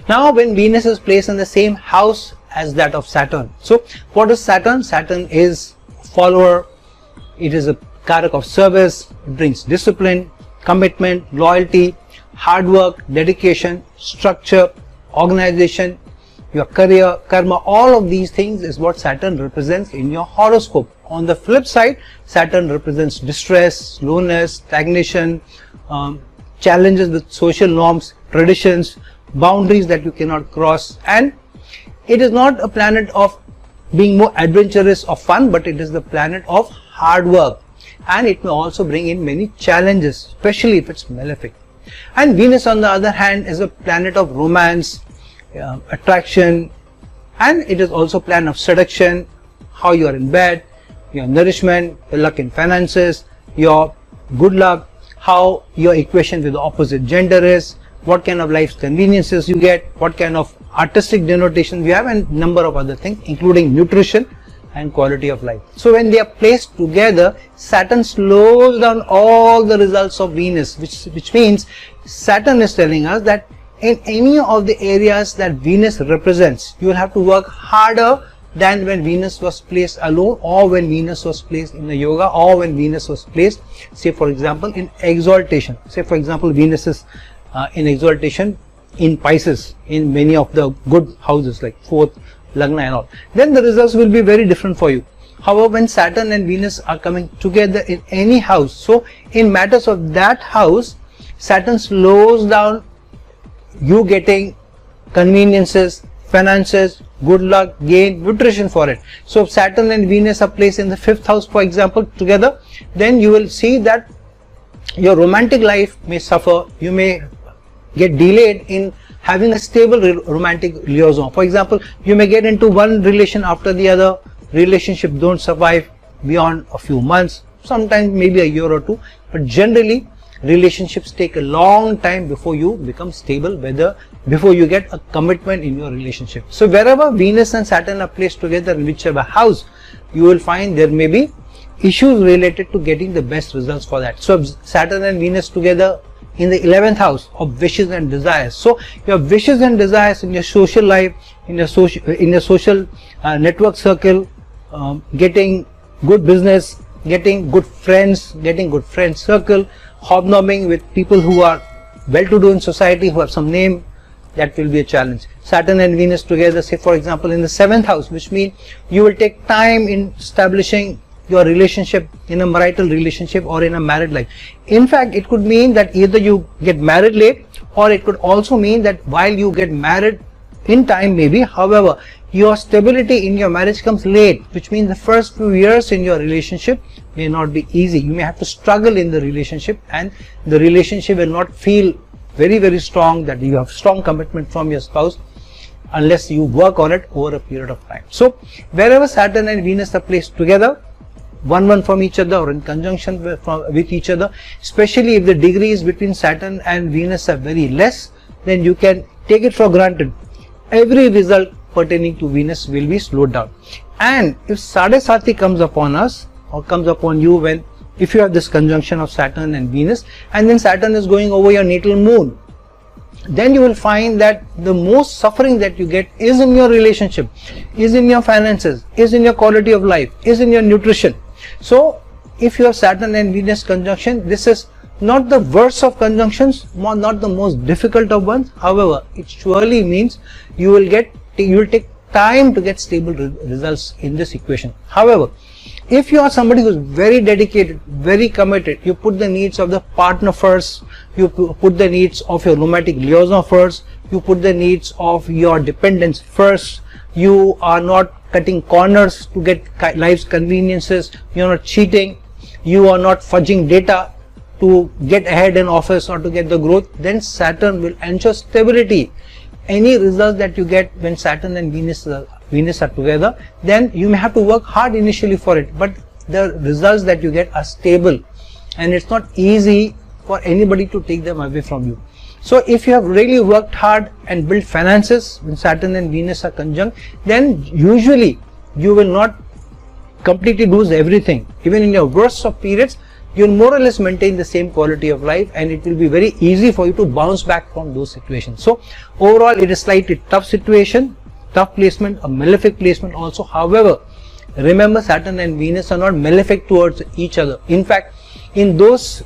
Now when Venus is placed in the same house as that of Saturn, so what is Saturn? Saturn is follower, it is a karak of service, it brings discipline, commitment, loyalty, hard work, dedication, structure, organization, your career, karma. All of these things is what Saturn represents in your horoscope. On the flip side, Saturn represents distress, slowness, stagnation, challenges with social norms, traditions, boundaries that you cannot cross. And it is not a planet of being more adventurous or fun, but it is the planet of hard work, and it may also bring in many challenges, especially if it's malefic. And Venus, on the other hand, is a planet of romance, attraction, and it is also a planet of seduction, how you are in bed, your nourishment, your luck in finances, your good luck, how your equation with the opposite gender is, what kind of life's conveniences you get, what kind of artistic denotations you have, and number of other things, including nutrition and quality of life. So when they are placed together, Saturn slows down all the results of Venus, which means Saturn is telling us that in any of the areas that Venus represents, you will have to work harder than when Venus was placed alone, or when Venus was placed in the yoga, or when Venus was placed, say for example, in exaltation. Say for example, Venus is in exaltation in Pisces, in many of the good houses like 4th, Lagna and all. Then the results will be very different for you. However, when Saturn and Venus are coming together in any house, so in matters of that house, Saturn slows down you getting conveniences, finances, good luck, gain, nutrition for it. So if Saturn and Venus are placed in the 5th house, for example, together, then you will see that your romantic life may suffer. You may get delayed in having a stable romantic liaison. For example, you may get into one relation after the other. Relationships don't survive beyond a few months, sometimes maybe a year or two, but generally relationships take a long time before you become stable, before you get a commitment in your relationship. So wherever Venus and Saturn are placed together in whichever house, you will find there may be issues related to getting the best results for that. So Saturn and Venus together in the 11th house of wishes and desires. So your wishes and desires in your social life, in your social network circle, getting good business, getting good friends, getting good friend circle, hobnobbing with people who are well-to-do in society, who have some name, that will be a challenge. Saturn and Venus together, say for example in the 7th house, which means you will take time in establishing your relationship, in a marital relationship or in a married life. In fact, it could mean that either you get married late, or it could also mean that while you get married in time maybe, however, your stability in your marriage comes late, which means the first few years in your relationship may not be easy. You may have to struggle in the relationship, and the relationship will not feel very, very strong, that you have strong commitment from your spouse, unless you work on it over a period of time. So wherever Saturn and Venus are placed together, one from each other or in conjunction with each other, especially if the degrees between Saturn and Venus are very less, then you can take it for granted every result pertaining to Venus will be slowed down. And if Sadesati comes upon us or comes upon you, if you have this conjunction of Saturn and Venus, and then Saturn is going over your natal moon, then you will find that the most suffering that you get is in your relationship, is in your finances, is in your quality of life, is in your nutrition. So if you have Saturn and Venus conjunction, this is not the worst of conjunctions, not the most difficult of ones. However, it surely means you will take time to get stable results in this equation. However, if you are somebody who is very dedicated, very committed, you put the needs of the partner first, you put the needs of your romantic liaison first, you put the needs of your dependents first, you are not cutting corners to get life's conveniences, you are not cheating, you are not fudging data to get ahead in office or to get the growth, then Saturn will ensure stability. Any results that you get when Saturn and Venus are together, then you may have to work hard initially for it, but the results that you get are stable, and it's not easy for anybody to take them away from you. So if you have really worked hard and built finances when Saturn and Venus are conjunct, then usually you will not completely lose everything. Even in your worst of periods, you'll more or less maintain the same quality of life, and it will be very easy for you to bounce back from those situations. So overall, it is slightly tough situation, tough placement, a malefic placement also. However, remember, Saturn and Venus are not malefic towards each other. In fact, in those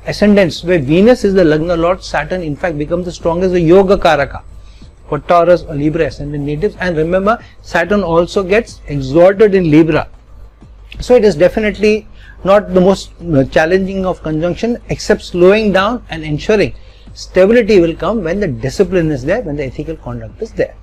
ascendants where Venus is the Lagna Lord, Saturn in fact becomes the strongest, the Yoga Karaka for Taurus or Libra ascendant natives. And remember, Saturn also gets exalted in Libra. So it is definitely not the most challenging of conjunction, except slowing down and ensuring stability will come when the discipline is there, when the ethical conduct is there.